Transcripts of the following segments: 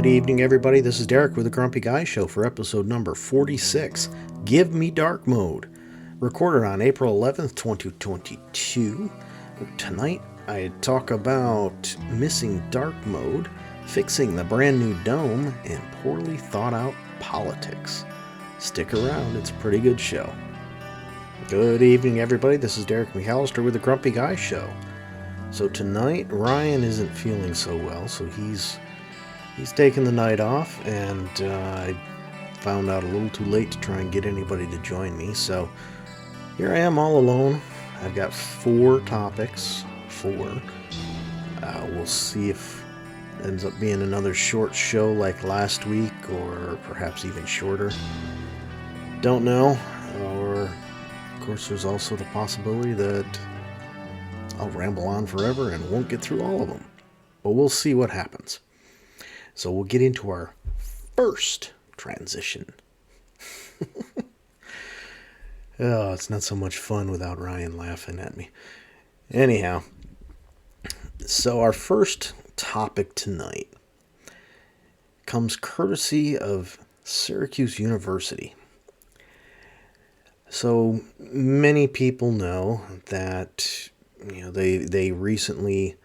Good evening, everybody. This is Derek with the Grumpy Guy Show for episode number 46, Give Me Dark Mode, recorded on April 11th, 2022. Tonight, I talk about missing dark mode, fixing the brand new dome, and poorly thought out politics. Stick around, it's a pretty good show. Good evening, everybody. This is Derek McAllister with the Grumpy Guy Show. So tonight, Ryan isn't feeling so well, so he's taking the night off, and I found out a little too late to try and get anybody to join me. So here I am all alone. I've got 4 topics. We'll see if it ends up being another short show like last week, or perhaps even shorter. Don't know. Or, of course, there's also the possibility that I'll ramble on forever and won't get through all of them. But we'll see what happens. So we'll get into our first transition. Oh, it's not so much fun without Ryan laughing at me. Anyhow, so our first topic tonight comes courtesy of Syracuse University. So many people know that they recently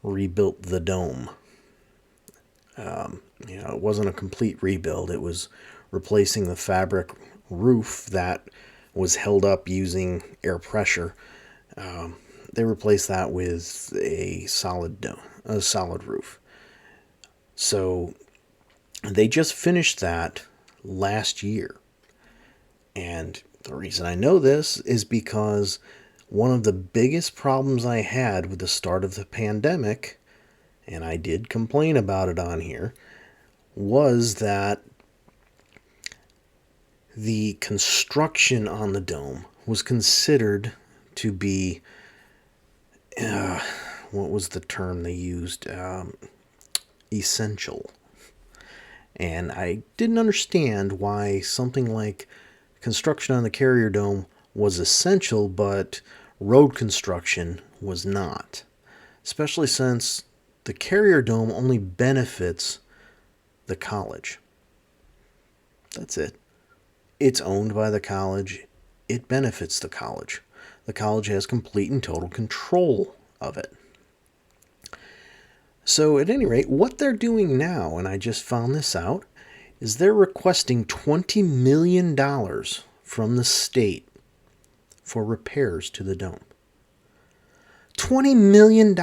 rebuilt the dome. It wasn't a complete rebuild. It was replacing the fabric roof that was held up using air pressure. They replaced that with a solid roof. So they just finished that last year. And the reason I know this is because one of the biggest problems I had with the start of the pandemic, and I did complain about it on here, was that the construction on the dome was considered to be, what was the term they used? Essential. And I didn't understand why something like construction on the carrier dome was essential, but road construction was not. Especially since the carrier dome only benefits the college. That's it. It's owned by the college. It benefits the college. The college has complete and total control of it. So at any rate, what they're doing now, and I just found this out, is they're requesting $20 million from the state for repairs to the dome. $20 million.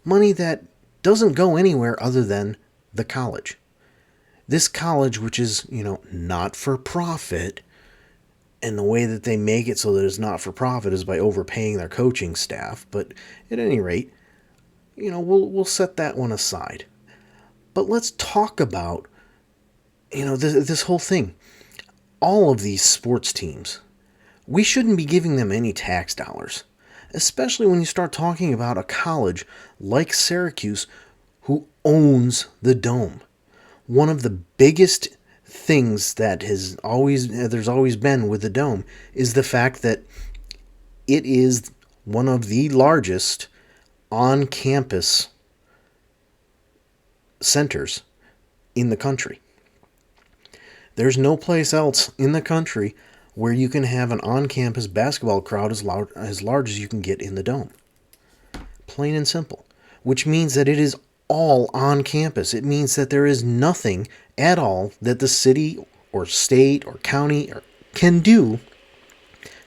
Money that doesn't go anywhere other than the college. This college, which is, not for profit, and the way that they make it so that it's not for profit is by overpaying their coaching staff. But at any rate, we'll set that one aside. But let's talk about, this whole thing. All of these sports teams, we shouldn't be giving them any tax dollars. Especially when you start talking about a college like Syracuse who owns the dome. One of the biggest things that there's always been with the dome is the fact that it is one of the largest on-campus centers in the country. There's no place else in the country where you can have an on-campus basketball crowd as large as you can get in the dome. Plain and simple. Which means that it is all on campus. It means that there is nothing at all that the city or state or county can do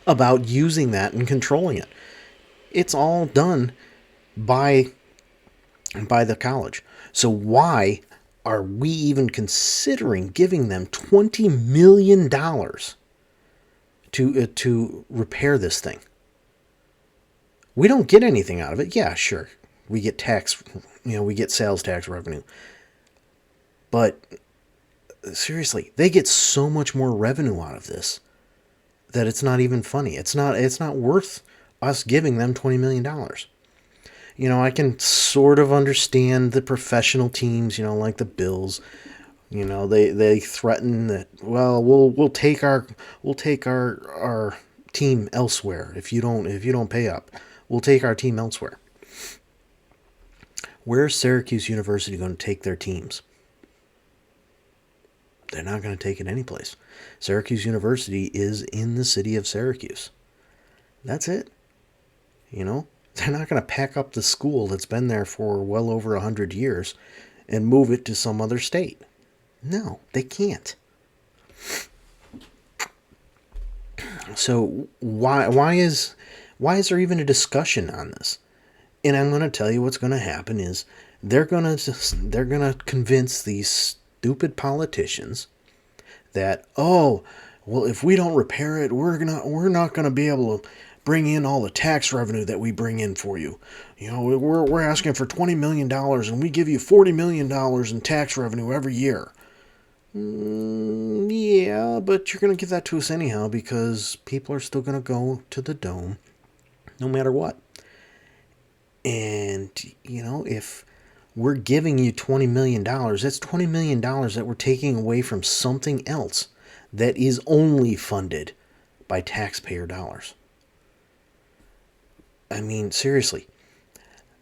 about using that and controlling it. It's all done by the college. So why are we even considering giving them $20 million to repair this thing? We don't get anything out of it. Yeah, sure. We get we get sales tax revenue. But seriously, they get so much more revenue out of this that it's not even funny. It's not worth us giving them $20 million. I can sort of understand the professional teams, like the Bills. They threaten that, well, we'll take our team elsewhere if you don't pay up. We'll take our team elsewhere. Where's Syracuse University going to take their teams? They're not going to take it anyplace. Syracuse University is in the city of Syracuse. That's it. You know, they're not going to pack up the school that's been there for well over 100 years and move it to some other state. No, they can't. So why is there even a discussion on this? And I'm going to tell you what's going to happen is they're going to convince these stupid politicians that, oh, well, if we don't repair it, we're not going to be able to bring in all the tax revenue that we bring in for you. You know, we're asking for $20 million and we give you $40 million in tax revenue every year. Yeah, but you're going to give that to us anyhow because people are still going to go to the dome no matter what. And, you know, if we're giving you $20 million, that's $20 million that we're taking away from something else that is only funded by taxpayer dollars. I mean, seriously,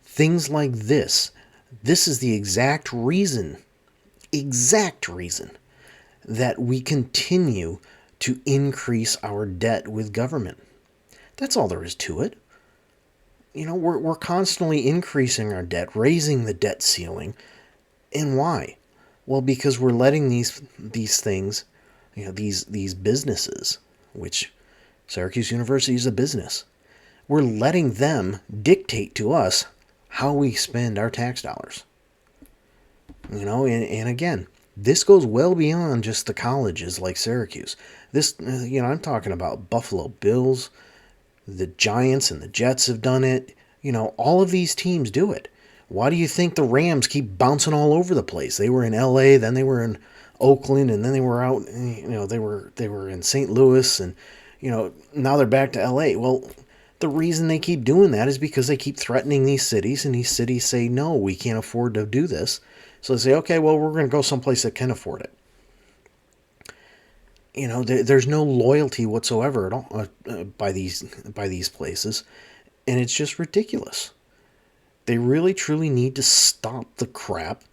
things like this is the exact reason that we continue to increase our debt with government. That's all there is to it. You know, we're constantly increasing our debt, raising the debt ceiling. And why? Well, because we're letting these things, you know, these businesses, which Syracuse University is a business, we're letting them dictate to us how we spend our tax dollars. You know, and again, this goes well beyond just the colleges like Syracuse. This, you know, I'm talking about Buffalo Bills. The Giants and the Jets have done it. You know, all of these teams do it. Why do you think the Rams keep bouncing all over the place? They were in LA, then they were in Oakland, and then they were out, you know, they were in St. Louis, and, you know, now they're back to LA. Well, the reason they keep doing that is because they keep threatening these cities, and these cities say, no, we can't afford to do this. So they say, okay, well, we're going to go someplace that can afford it. You know, there's no loyalty whatsoever at all by these places, and it's just ridiculous. They really truly need to stop the crap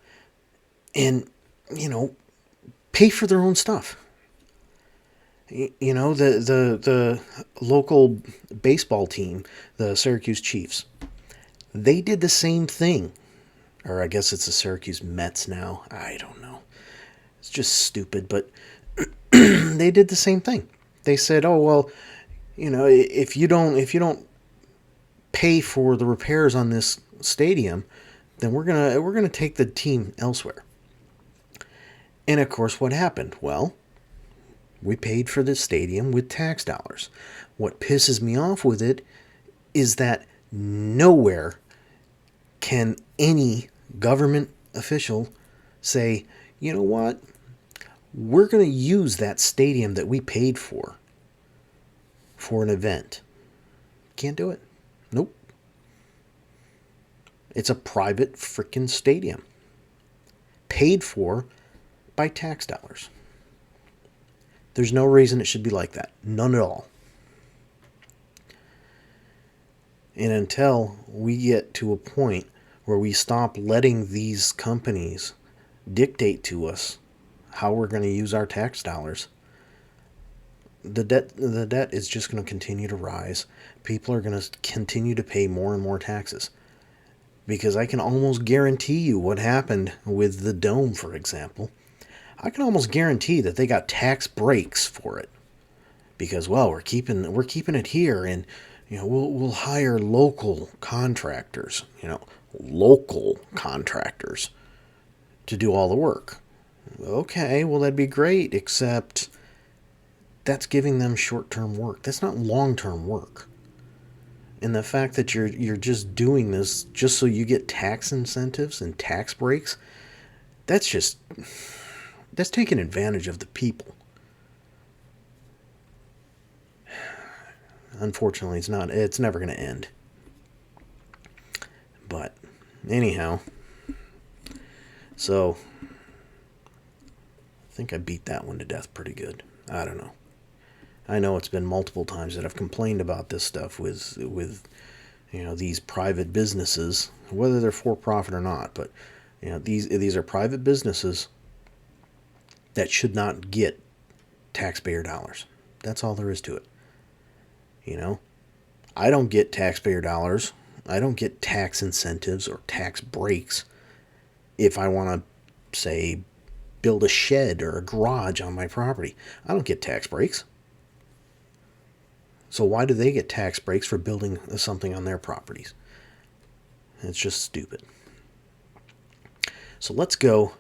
and, you know, pay for their own stuff. You know, the local baseball team, the Syracuse Chiefs, they did the same thing. Or I guess it's the Syracuse Mets now. I don't know. It's just stupid, but they did the same thing. They said, "Oh well, you know, if you don't pay for the repairs on this stadium, then we're gonna take the team elsewhere." And of course, what happened? Well, we paid for the stadium with tax dollars. What pisses me off with it is that nowhere can any government official say, "You know what? We're going to use that stadium that we paid for an event." Can't do it. Nope. It's a private freaking stadium paid for by tax dollars. There's no reason it should be like that. None at all. And until we get to a point where we stop letting these companies dictate to us how we're going to use our tax dollars, the debt is just going to continue to rise. People are going to continue to pay more and more taxes. Because I can almost guarantee you what happened with the dome, for example. I can almost guarantee that they got tax breaks for it. Because, well, we're keeping it here, and you know, we'll hire local contractors, to do all the work. Okay, well, that'd be great, except that's giving them short-term work. That's not long-term work. And the fact that you're just doing this just so you get tax incentives and tax breaks, that's taking advantage of the people. Unfortunately, it's never going to end. But anyhow, so I think I beat that one to death pretty good. I don't know. I know it's been multiple times that I've complained about this stuff with these private businesses, whether they're for profit or not, but these are private businesses that should not get taxpayer dollars. That's all there is to it. I don't get taxpayer dollars. I don't get tax incentives or tax breaks if I want to, say, build a shed or a garage on my property. I don't get tax breaks. So why do they get tax breaks for building something on their properties? It's just stupid. So let's go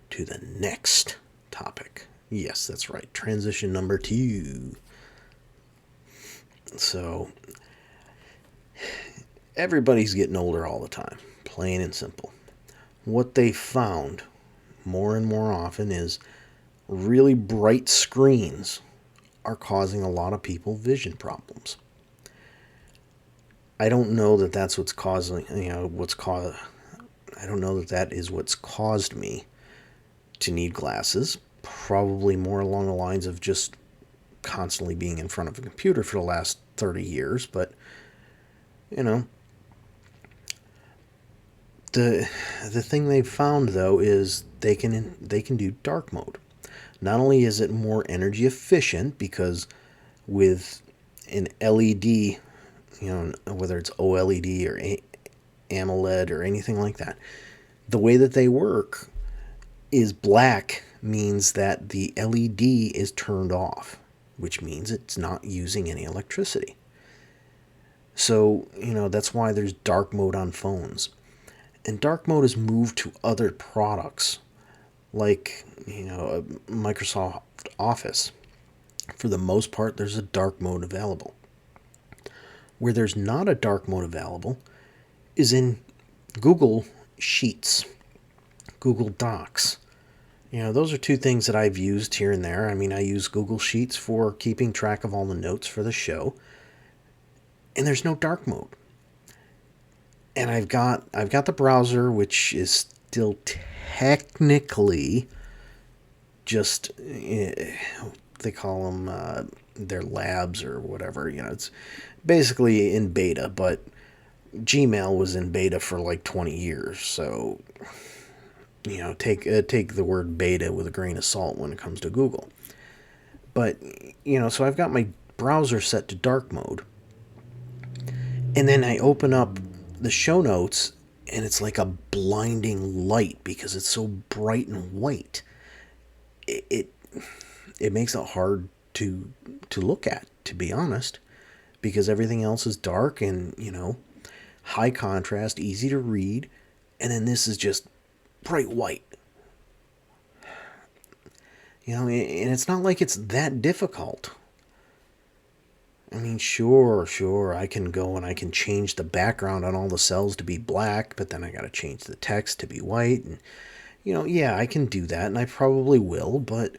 to the next topic. Yes, that's right. Transition number 2. So everybody's getting older all the time, plain and simple. What they found more and more often is really bright screens are causing a lot of people vision problems. I don't know that that's what's causing, I don't know that that is what's caused me to need glasses. Probably more along the lines of just constantly being in front of a computer for the last 30 years, but the thing they've found though is they can do dark mode. Not only is it more energy efficient, because with an LED, whether it's OLED or AMOLED or anything like that, the way that they work is black means that the LED is turned off, which means it's not using any electricity. So, that's why there's dark mode on phones. And dark mode has moved to other products like, Microsoft Office. For the most part, there's a dark mode available. Where there's not a dark mode available is in Google Sheets, Google Docs. Those are two things that I've used here and there. I mean, I use Google Sheets for keeping track of all the notes for the show. And there's no dark mode. And I've got the browser, which is still technically just, they call them their labs or whatever. It's basically in beta, but Gmail was in beta for like 20 years. So, take the word beta with a grain of salt when it comes to Google. But, so I've got my browser set to dark mode. And then I open up the show notes, and it's like a blinding light because it's so bright and white. It makes it hard to look at, to be honest, because everything else is dark and, high contrast, easy to read, and then this is just bright white. And it's not like it's that difficult. I mean, sure, I can go and I can change the background on all the cells to be black, but then I got to change the text to be white. And, yeah, I can do that, and I probably will, but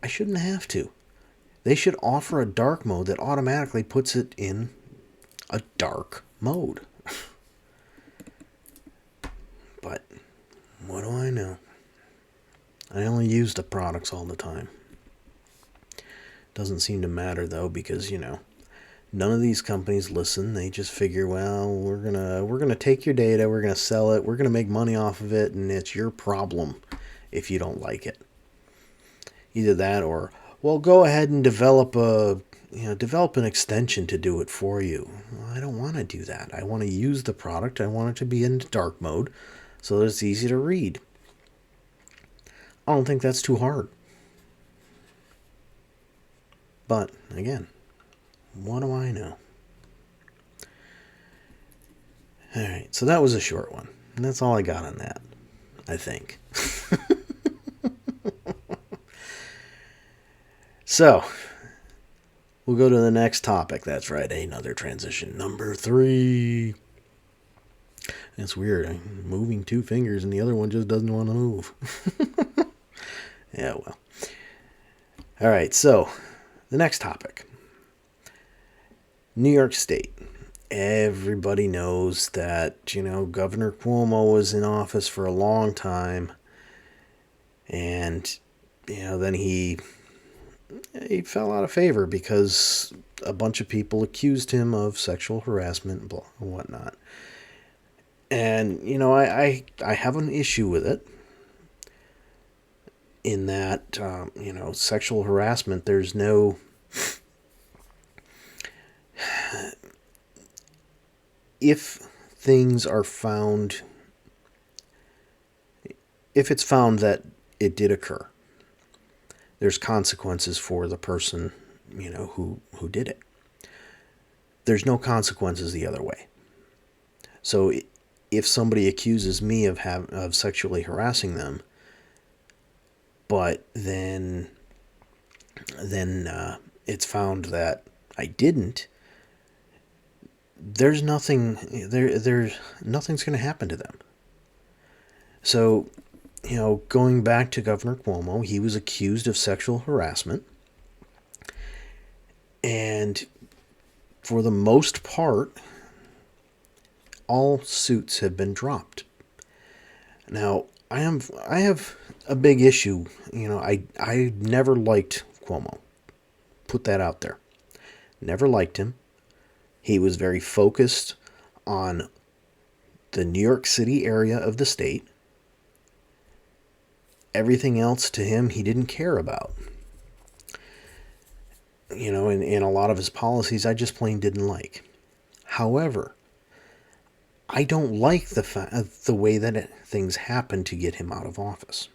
I shouldn't have to. They should offer a dark mode that automatically puts it in a dark mode. But what do I know? I only use the products all the time. Doesn't seem to matter, though, because, none of these companies listen. They just figure, well, we're gonna take your data, we're gonna sell it, we're gonna make money off of it, and it's your problem if you don't like it. Either that, or, well, go ahead and develop an extension to do it for you. Well, I don't want to do that. I want to use the product. I want it to be in dark mode so that it's easy to read. I don't think that's too hard. But again, what do I know? Alright, so that was a short one. And that's all I got on that, I think. So, we'll go to the next topic. That's right, another transition. Number 3. It's weird. I'm moving 2 fingers and the other one just doesn't want to move. Yeah, well. Alright, so, the next topic. New York State. Everybody knows that, Governor Cuomo was in office for a long time. And, then he he fell out of favor because a bunch of people accused him of sexual harassment and blah and whatnot. And I have an issue with it in that sexual harassment. There's no if things are found if it's found that it did occur, there's consequences for the person who did it. There's no consequences the other way. So if somebody accuses me of sexually harassing them, but then it's found that I didn't, there's nothing there's nothing's going to happen to them. So, going back to Governor Cuomo, he was accused of sexual harassment, and for the most part, all suits have been dropped. Now, I have a big issue. I never liked Cuomo. Put that out there. Never liked him. He was very focused on the New York City area of the state. Everything else to him, he didn't care about. In a lot of his policies, I just plain didn't like. However, I don't like the way that things happened to get him out of office.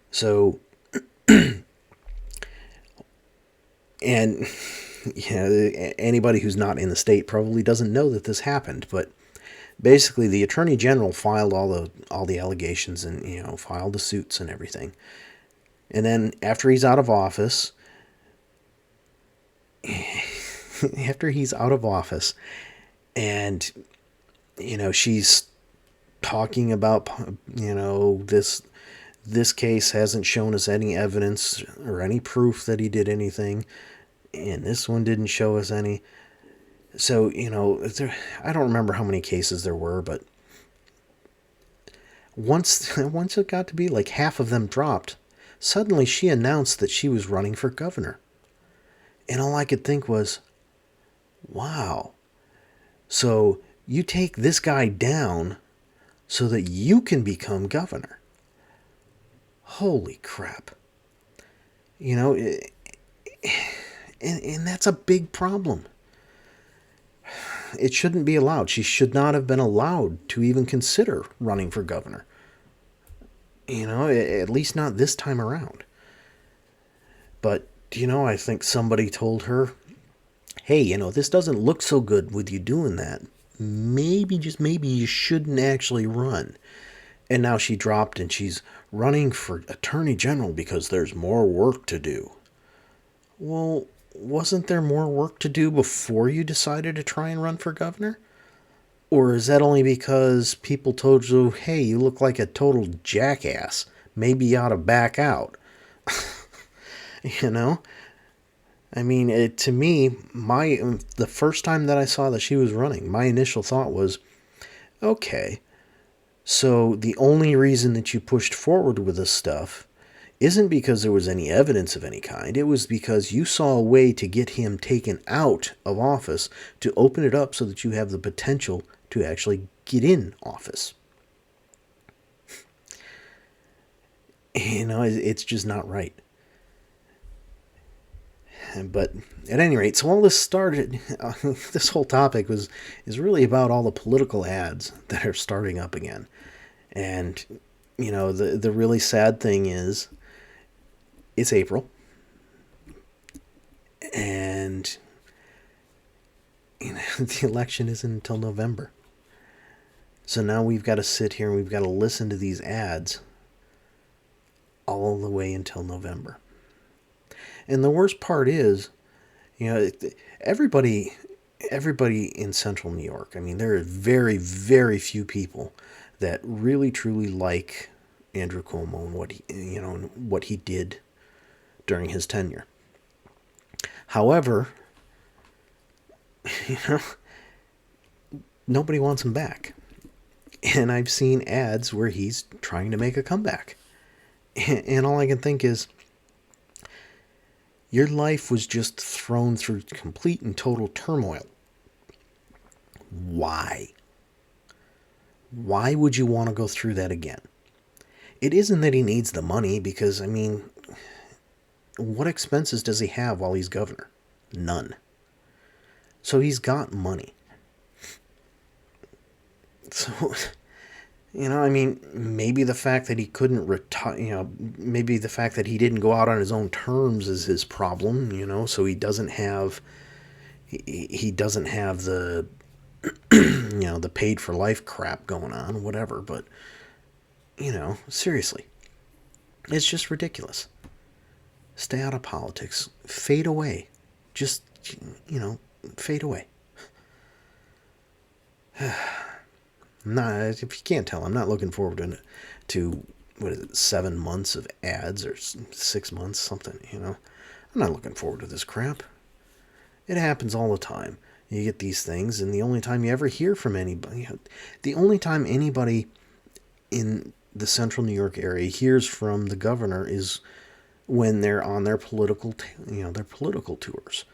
So, and anybody who's not in the state probably doesn't know that this happened, but basically the attorney general filed all the allegations and filed the suits and everything. And then after he's out of office, and she's talking about this case hasn't shown us any evidence or any proof that he did anything, and this one didn't show us any. So, I don't remember how many cases there were, but once it got to be like half of them dropped, suddenly she announced that she was running for governor. And all I could think was, wow. So you take this guy down so that you can become governor. Holy crap. And that's a big problem. It shouldn't be allowed. She should not have been allowed to even consider running for governor. At least not this time around. But, I think somebody told her, hey, this doesn't look so good with you doing that. Maybe, just maybe, you shouldn't actually run. And now she dropped and she's running for attorney general because there's more work to do. Well, wasn't there more work to do before you decided to try and run for governor? Or is that only because people told you, hey, you look like a total jackass. Maybe you ought to back out. I mean, to me, the first time that I saw that she was running, my initial thought was, okay, so the only reason that you pushed forward with this stuff isn't because there was any evidence of any kind. It was because you saw a way to get him taken out of office, to open it up so that you have the potential to actually get in office. It's just not right. But at any rate, so all this started, this whole topic is really about all the political ads that are starting up again. And, the really sad thing is, it's April. And, the election isn't until November. So now we've got to sit here and we've got to listen to these ads all the way until November. And the worst part is, everybody in central New York, I mean, there are very, very few people that really, truly like Andrew Cuomo and what he did during his tenure. However, nobody wants him back. And I've seen ads where he's trying to make a comeback. And all I can think is, Your life was just thrown through complete and total turmoil. Why? Why would you want to go through that again? It isn't that he needs the money, because, I mean, what expenses does he have while he's governor? None. So he's got money. So, I mean, maybe the fact that he couldn't retire, maybe the fact that he didn't go out on his own terms is his problem, so he doesn't have the, the paid for life crap going on, whatever, but, seriously, it's just ridiculous. Stay out of politics. Fade away. Just, fade away. If you can't tell, I'm not looking forward to what is it, 7 months of ads, or 6 months, something, I'm not looking forward to this crap. It happens all the time. You get these things, and the only time you ever hear from anybody, the only time anybody in the central New York area hears from the governor is when they're on their political tours.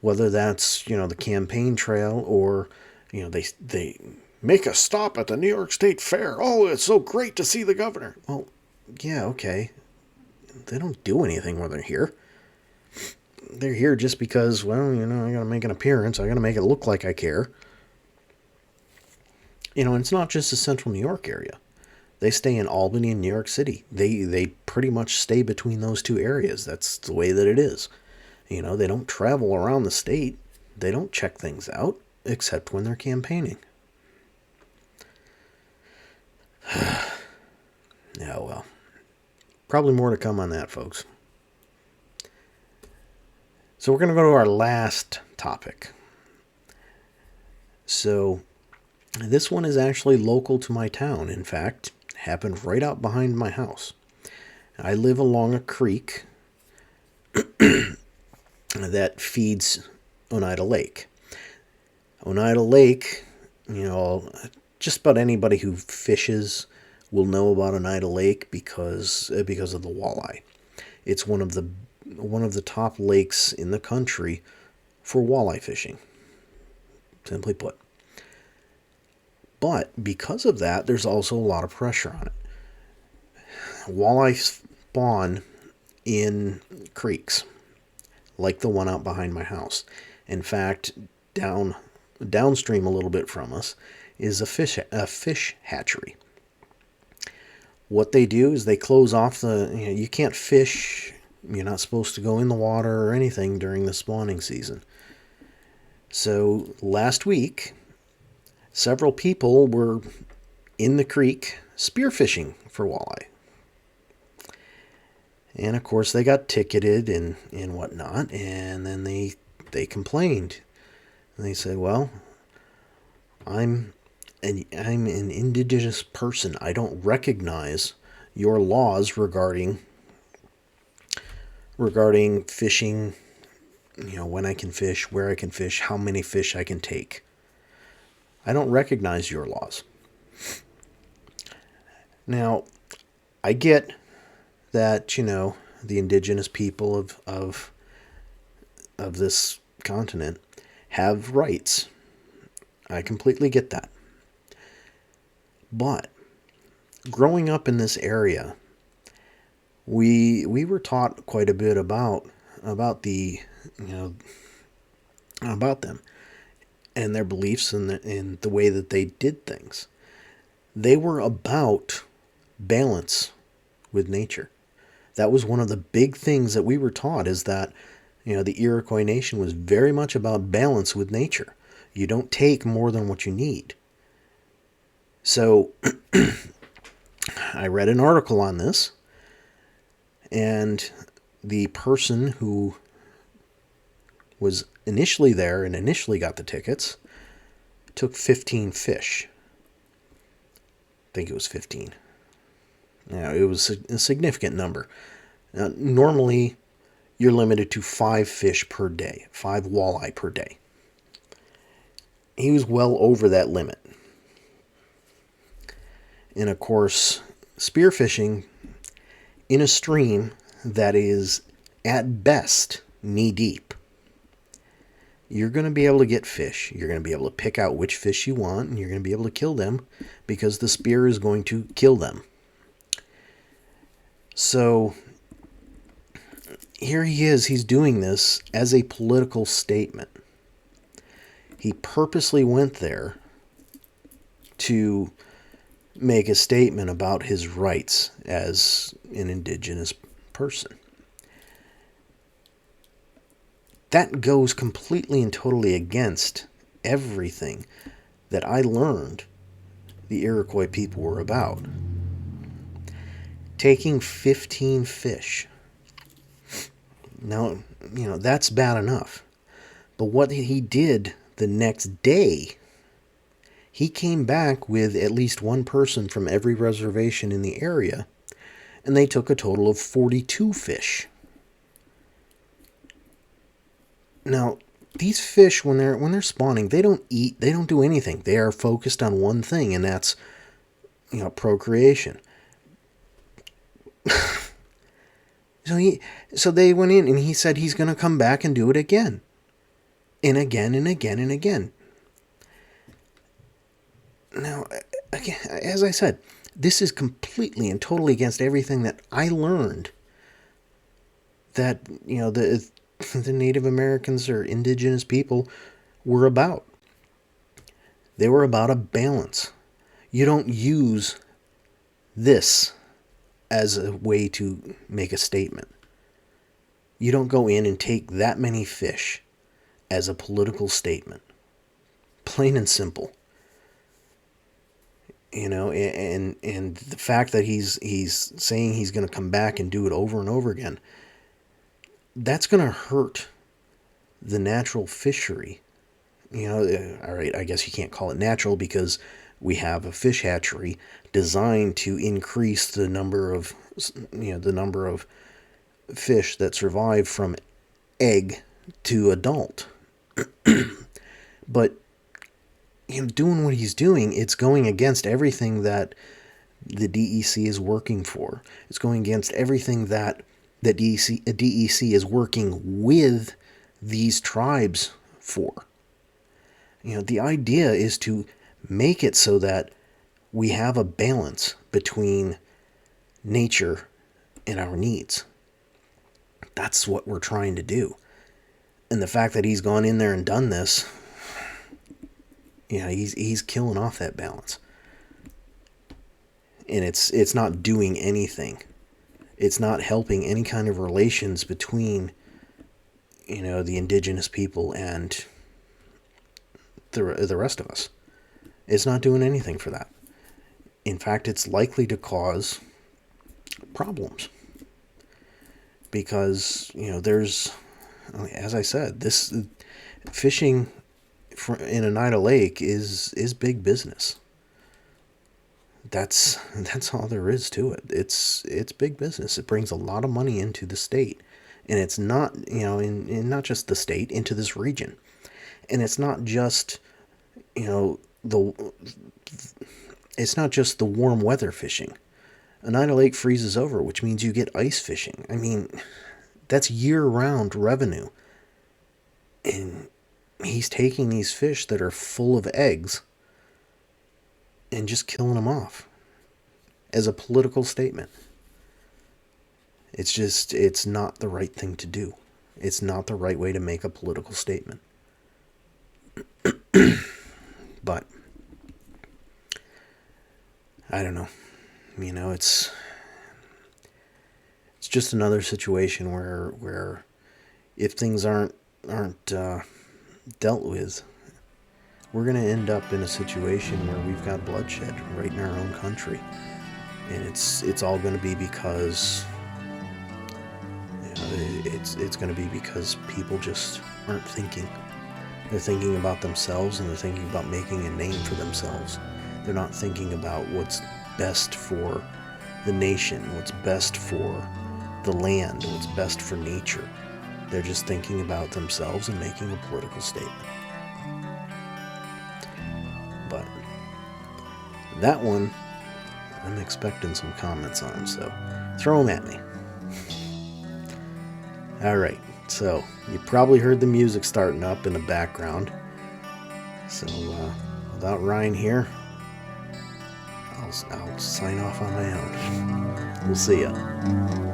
Whether that's, the campaign trail, or, they make a stop at the New York State Fair. Oh, it's so great to see the governor. Well, yeah, okay. They don't do anything when they're here. They're here just because, well, I gotta make an appearance. I gotta make it look like I care. And it's not just the central New York area. They stay in Albany and New York City. They pretty much stay between those two areas. That's the way that it is. They don't travel around the state. They don't check things out, except when they're campaigning. Yeah, well, probably more to come on that, folks. So we're going to go to our last topic. So this one is actually local to my town. In fact, happened right out behind my house. I live along a creek that feeds Oneida Lake. Oneida Lake, just about anybody who fishes will know about Oneida Lake because of the walleye. It's one of the top lakes in the country for walleye fishing, simply put. But because of that, there's also a lot of pressure on it. Walleye spawn in creeks, like the one out behind my house. In fact, downstream a little bit from us is a fish hatchery. What they do is they close off you can't fish. You're not supposed to go in the water or anything during the spawning season. So last week, several people were in the creek spearfishing for walleye. And of course they got ticketed and whatnot, and then they complained. And they said, well, I'm an indigenous person. I don't recognize your laws regarding fishing, when I can fish, where I can fish, how many fish I can take. I don't recognize your laws. Now, I get that, the indigenous people of this continent have rights. I completely get that. But growing up in this area, we were taught quite a bit about about them and their beliefs and the way that they did things. They were about balance with nature. That was one of the big things that we were taught, is that the Iroquois Nation was very much about balance with nature. You don't take more than what you need. So I read an article on this, and the person who was initially there and initially got the tickets took 15 fish. I think it was 15. It was a significant number. Normally, you're limited to 5 fish per day, 5 walleye per day. He was well over that limit. And of course, spearfishing in a stream that is at best, knee deep, you're going to be able to get fish. You're going to be able to pick out which fish you want, and you're going to be able to kill them because the spear is going to kill them. So here he is. He's doing this as a political statement. He purposely went there to make a statement about his rights as an indigenous person. That goes completely and totally against everything that I learned the Iroquois people were about. Taking 15 fish. Now, that's bad enough. But what he did the next day, he came back with at least one person from every reservation in the area, and they took a total of 42 fish. Now, these fish, when they're spawning, they don't eat, they don't do anything. They are focused on one thing, and that's, procreation. So they went in, and he said he's going to come back and do it again. And again, and again, and again. Now, again, as I said, this is completely and totally against everything that I learned that, the Native Americans or indigenous people were about. They were about a balance. You don't use this as a way to make a statement. You don't go in and take that many fish as a political statement. Plain and simple. And the fact that he's saying he's going to come back and do it over and over again, that's going to hurt the natural fishery. All right, I guess you can't call it natural because we have a fish hatchery designed to increase the number of fish that survive from egg to adult. But doing what he's doing, it's going against everything that the DEC is working for. It's going against everything that the DEC is working with these tribes for. The idea is to make it so that we have a balance between nature and our needs. That's what we're trying to do. And the fact that he's gone in there and done this, he's killing off that balance. And it's not doing anything. It's not helping any kind of relations between, the indigenous people and the rest of us. It's not doing anything for that. In fact, it's likely to cause problems. Because, there's, as I said, this fishing in Oneida Lake is big business. That's all there is to it. It's big business. It brings a lot of money into the state, and it's not in not just the state, into this region, and it's not just it's not just the warm weather fishing. Oneida Lake freezes over, which means you get ice fishing. I mean, that's year-round revenue, and he's taking these fish that are full of eggs and just killing them off as a political statement. It's not the right thing to do. It's not the right way to make a political statement. But I don't know. It's just another situation where if things aren't dealt with, we're going to end up in a situation where we've got bloodshed right in our own country. And it's all going to be because it's going to be because people just aren't thinking. They're thinking about themselves, and they're thinking about making a name for themselves. They're not thinking about what's best for the nation, what's best for the land, what's best for nature. They're just thinking about themselves and making a political statement. But that one, I'm expecting some comments on, so throw them at me. All right. So you probably heard the music starting up in the background. So without Ryan here, I'll sign off on my own. We'll see ya.